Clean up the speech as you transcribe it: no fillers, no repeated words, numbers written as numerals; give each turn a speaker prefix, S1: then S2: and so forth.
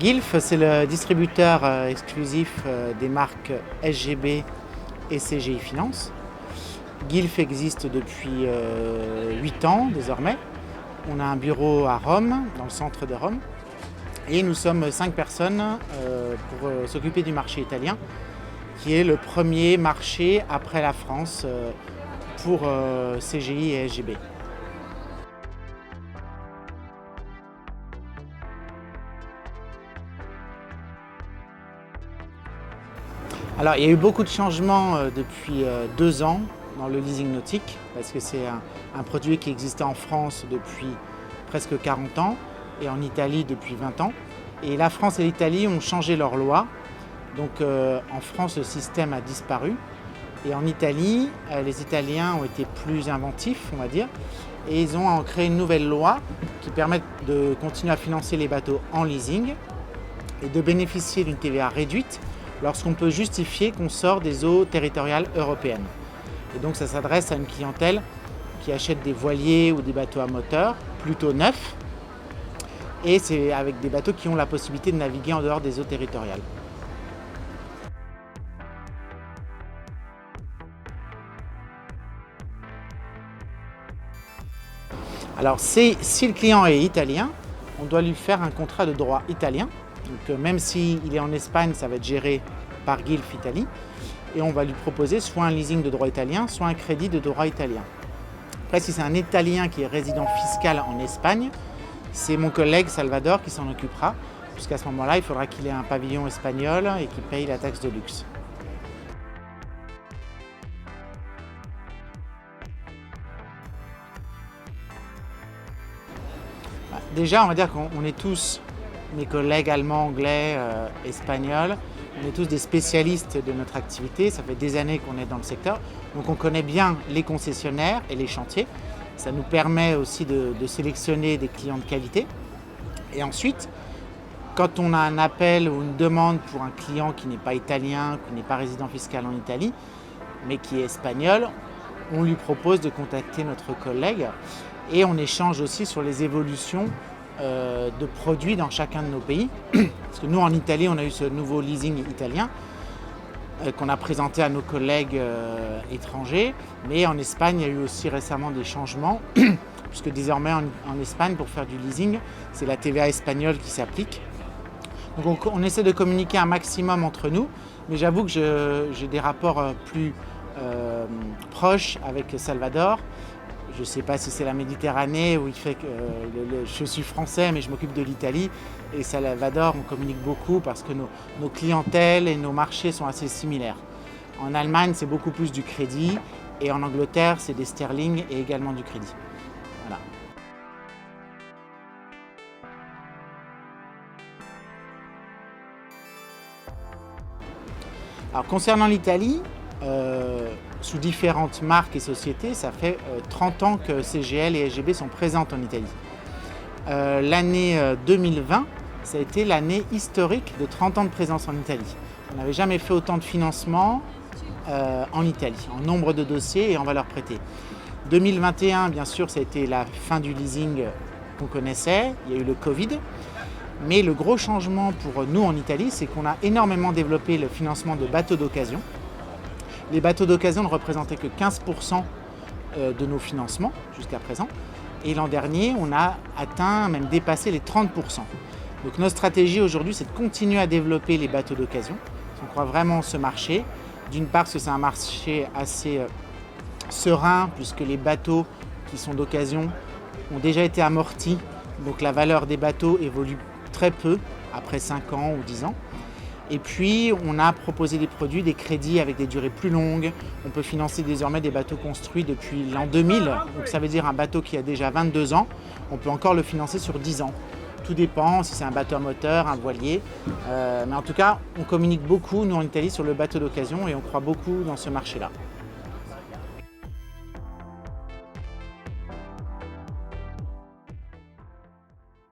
S1: Gilf, c'est le distributeur exclusif des marques SGB et CGI Finance. Gilf existe depuis 8 ans désormais. On a un bureau à Rome, dans le centre de Rome. Et nous sommes 5 personnes pour s'occuper du marché italien, qui est le premier marché après la France pour CGI et SGB. Alors, il y a eu beaucoup de changements depuis 2 ans dans le leasing nautique, parce que c'est un produit qui existait en France depuis presque 40 ans et en Italie depuis 20 ans. Et la France et l'Italie ont changé leurs lois. Donc en France, le système a disparu. Et en Italie, les Italiens ont été plus inventifs, on va dire, et ils ont créé une nouvelle loi qui permet de continuer à financer les bateaux en leasing et de bénéficier d'une TVA réduite lorsqu'on peut justifier qu'on sort des eaux territoriales européennes. Et donc ça s'adresse à une clientèle qui achète des voiliers ou des bateaux à moteur, plutôt neufs, et c'est avec des bateaux qui ont la possibilité de naviguer en dehors des eaux territoriales. Alors si le client est italien, on doit lui faire un contrat de droit italien. Donc même s'il est en Espagne, ça va être géré par Gilf Italie. Et on va lui proposer soit un leasing de droit italien, soit un crédit de droit italien. Après, si c'est un Italien qui est résident fiscal en Espagne, c'est mon collègue Salvador qui s'en occupera, puisqu'à ce moment-là, il faudra qu'il ait un pavillon espagnol et qu'il paye la taxe de luxe. Déjà, on va dire qu'on est tous, mes collègues allemands, anglais, espagnols, on est tous des spécialistes de notre activité. Ça fait des années qu'on est dans le secteur, donc on connaît bien les concessionnaires et les chantiers. Ça nous permet aussi de sélectionner des clients de qualité. Et ensuite, quand on a un appel ou une demande pour un client qui n'est pas italien, qui n'est pas résident fiscal en Italie, mais qui est espagnol, on lui propose de contacter notre collègue et on échange aussi sur les évolutions de produits dans chacun de nos pays. Parce que nous, en Italie, on a eu ce nouveau leasing italien qu'on a présenté à nos collègues étrangers. Mais en Espagne, il y a eu aussi récemment des changements, puisque désormais, en Espagne, pour faire du leasing, c'est la TVA espagnole qui s'applique. Donc on essaie de communiquer un maximum entre nous, mais j'avoue que j'ai des rapports plus proches avec Salvador. Je ne sais pas si c'est la Méditerranée où il fait que je suis français mais je m'occupe de l'Italie, et Salvador, on communique beaucoup parce que nos clientèles et nos marchés sont assez similaires. En Allemagne, c'est beaucoup plus du crédit, et en Angleterre, c'est des sterling et également du crédit. Voilà. Alors concernant l'Italie, sous différentes marques et sociétés, ça fait 30 ans que CGL et SGB sont présentes en Italie. L'année 2020, ça a été l'année historique de 30 ans de présence en Italie. On n'avait jamais fait autant de financement en Italie, en nombre de dossiers et en valeur prêtée. 2021, bien sûr, ça a été la fin du leasing qu'on connaissait, il y a eu le Covid. Mais le gros changement pour nous en Italie, c'est qu'on a énormément développé le financement de bateaux d'occasion. Les bateaux d'occasion ne représentaient que 15% de nos financements jusqu'à présent. Et l'an dernier, on a atteint, même dépassé les 30%. Donc notre stratégie aujourd'hui, c'est de continuer à développer les bateaux d'occasion. On croit vraiment en ce marché. D'une part, parce que c'est un marché assez serein, puisque les bateaux qui sont d'occasion ont déjà été amortis. Donc la valeur des bateaux évolue très peu, après 5 ans ou 10 ans. Et puis, on a proposé des produits, des crédits avec des durées plus longues. On peut financer désormais des bateaux construits depuis l'an 2000. Donc ça veut dire un bateau qui a déjà 22 ans, on peut encore le financer sur 10 ans. Tout dépend si c'est un bateau à moteur, un voilier. Mais en tout cas, on communique beaucoup, nous en Italie, sur le bateau d'occasion, et on croit beaucoup dans ce marché-là.